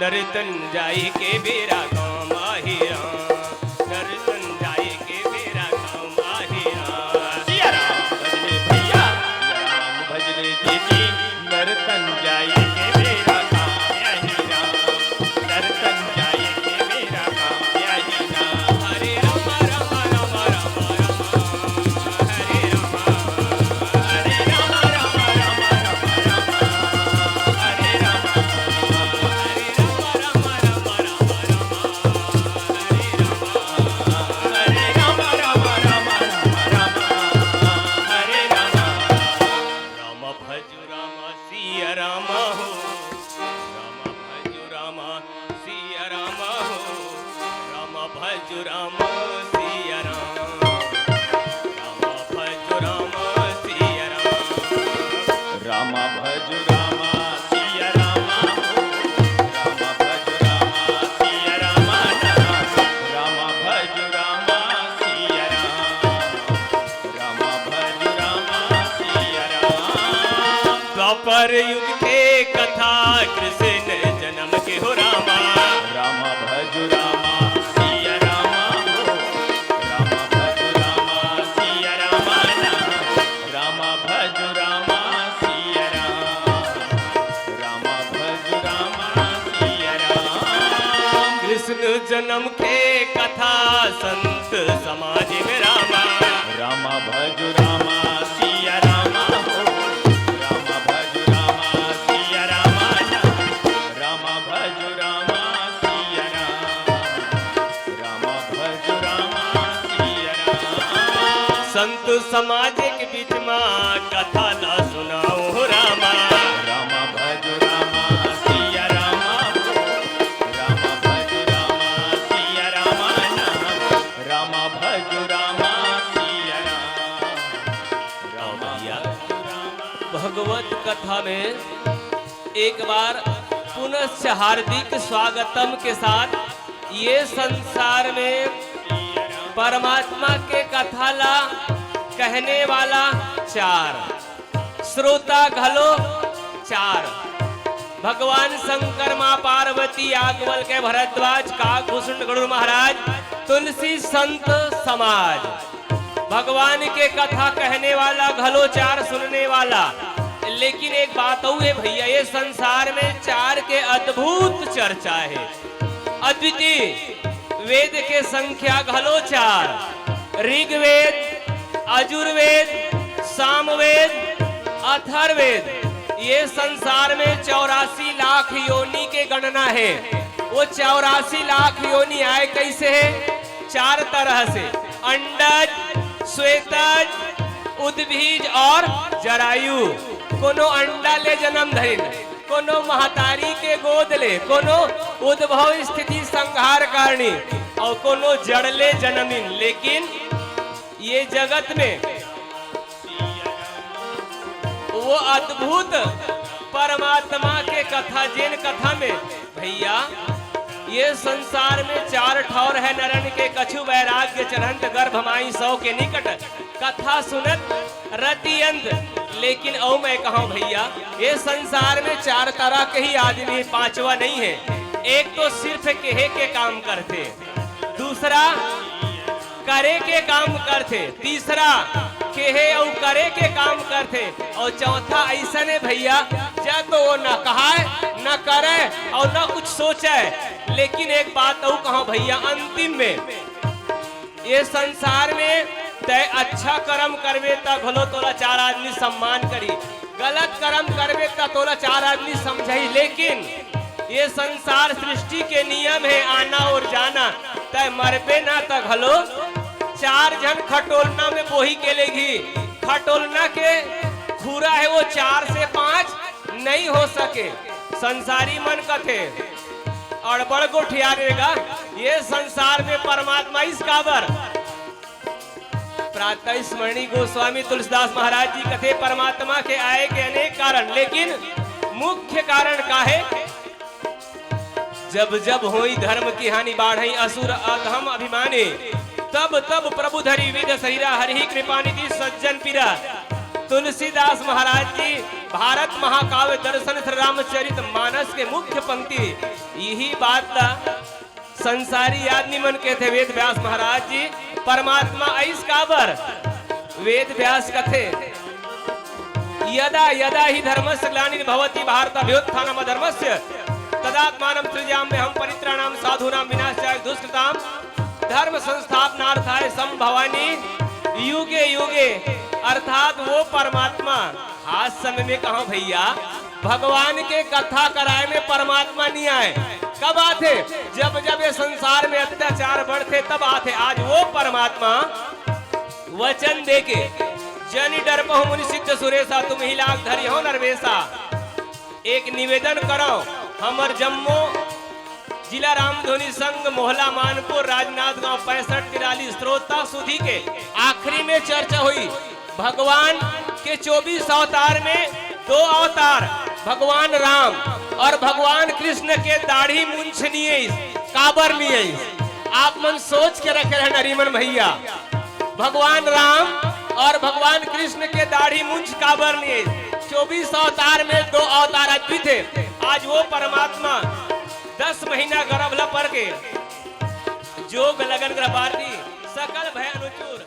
नर्तन जाई के बेरा गाँव माही राम, नर्तन जाई के बेरा गाँव माही राम। सिया राम भजले भैया, राम भजले देवी, नर्तन जाई के बेरा गाँव माही राम, नर्तन जाई के बेरा गाँव माही राम। हरे राम राम राम राम राम, हरे राम हरे राम राम राम राम राम, हरे राम हरे राम राम राम राम, हरे राम राम भजु राम सिया राम हो, राम भजु राम सिया राम हो, राम भजु राम सिया राम, राम भजु राम सिया राम। राम भज राम सिया राम हो, राम भज राम सिया राम, राम भज राम सिया राम, राम भज राम सिया राम। द्वापर युग के कथा कृष्ण जन्म के हो रामा, राम भज राम सिया राम हो, राम भज राम सिया राम, राम भज राम सिया राम, राम भज राम सिया राम। कृष्ण जन्म के कथा संत समाज में रामा, राम भज राम सिया राम हो, राम भज राम सिया राम, राम भज राम सिया राम, राम भज राम सिया राम। संत समाज के बीच में कथा ला सुनाओ हो रामा, राम भज राम सिया राम हो, राम भज राम सिया राम, राम भज राम सिया राम, राम भज राम। भगवत कथा में एक बार पुनश्च हार्दिक स्वागतम के साथ ये संसार में परमात्मा के कथा ला कहने वाला चार, श्रोता घलो चार, भगवान शंकर माँ पार्वती आगमल के भरद्वाज काकभूषण गरुड़ महाराज तुलसी संत समाज। भगवान के कथा कहने वाला घलो चार, सुनने वाला। लेकिन एक बात और है भैया, ये संसार में चार के अद्भुत चर्चा है, अद्वितीय। वेद के संख्या घलो चार, ऋग्वेद, अजुर्वेद, सामवेद, अथर्ववेद। ये संसार में 84 लाख योनि के गणना है। वो 84 लाख योनि आए कैसे है? चार तरह से, अंडज, श्वेतज, उद्भिज और जरायु। कोनो अंडा ले जन्म धरिन, कोनो महतारी के गोद ले, कोनो उद्भव स्थिति संहार करनी और कोनो जड़ ले जन्मिन। लेकिन ये जगत में वो अद्भुत परमात्मा के कथा, जिन कथा में भैया ये संसार में चार ठौर है, नरन के कछु वैराग्य चरहंत गर्भ माई सौ के निकट, कथा सुनत रति अंत। लेकिन औ मैं कहूं भैया, ये संसार में चार तरह के ही आदमी, पांचवा नहीं है। एक तो सिर्फ कहे के काम करते, दूसरा करे के काम करते, तीसरा कहे और करे के काम करते, और चौथा ऐसा है भैया जा तो वो न कहाए न करे और न कुछ सोचे। लेकिन एक बात और कहो भैया, अंतिम में ये संसार में तय अच्छा कर्म करवे ता भलो तोला चार आदमी सम्मान करी, गलत कर्म करवे ता तोला चार आदमी समझाई। लेकिन ये संसार सृष्टि के नियम है, आना और जाना। तय मरबे ना ता भलो चार जन खटोलना में बोही के लेगी। खटोलना के खूरा है वो 4 से 5 नहीं हो सके। संसारी मन कथे अड़बड़ को ठियारेगा। ये संसार में परमात्मा इस काबर प्रातः स्मरणी गोस्वामी तुलसीदास महाराज जी कथे परमात्मा के आए के अनेक कारण, लेकिन मुख्य कारण का है? जब जब होई धर्म की हानि बाढ़ई असुर अधम अभिमानी, तब तब प्रभु धरी विद शरीरा हरि कृपा निधि सज्जन पीरा। तुलसीदास महाराज जी भारत महाकाव्य दर्शन रामचरित मानस के मुख्य पंक्ति यही बात ला संसारी आदमी मन के थे वेद व्यास महाराज जी परमात्मा ऐस काबर वेद व्यास कथे यदा यदा ही धर्मस्य ग्लानिर्भवति भारत अभ्युत्थानम् अधर्मस्य तदात्मानं सृजाम्यहं परित्राणां साधूनां विनाशाय दुष्कृतां धर्म संस्थापनार्थाय संभवामि युगे युगे। अर्थात वो परमात्मा आज समय में कहा भैया भगवान के कथा कराए में परमात्मा नहीं आए। कब आते? जब जब ये संसार में अत्याचार बढ़ते तब आते। आज वो परमात्मा वचन देके जनि डर बहु मुनि सिद्ध सुरेशा तुम ही लाख धरि हो नरवेशा। एक निवेदन करो हमर जम्मू जिला रामधुनी संघ मोहला मानपुर राजनाथ गांव 6543 श्रोता सुधी के आखिरी में चर्चा हुई भगवान के 24 अवतार में 2 अवतार भगवान राम और भगवान कृष्ण के दाढ़ी मूंछ लिए काबर लिए। आप मन सोच के रखे रहे नरीमन भैया भगवान राम और भगवान कृष्ण के दाढ़ी मूंछ काबर लिए। 24 अवतार में 2 अवतार अद्भुत थे। आज वो परमात्मा 10 महीना गर्भ ला पर के जोग लगन ग्रह सकल भय अनुचूर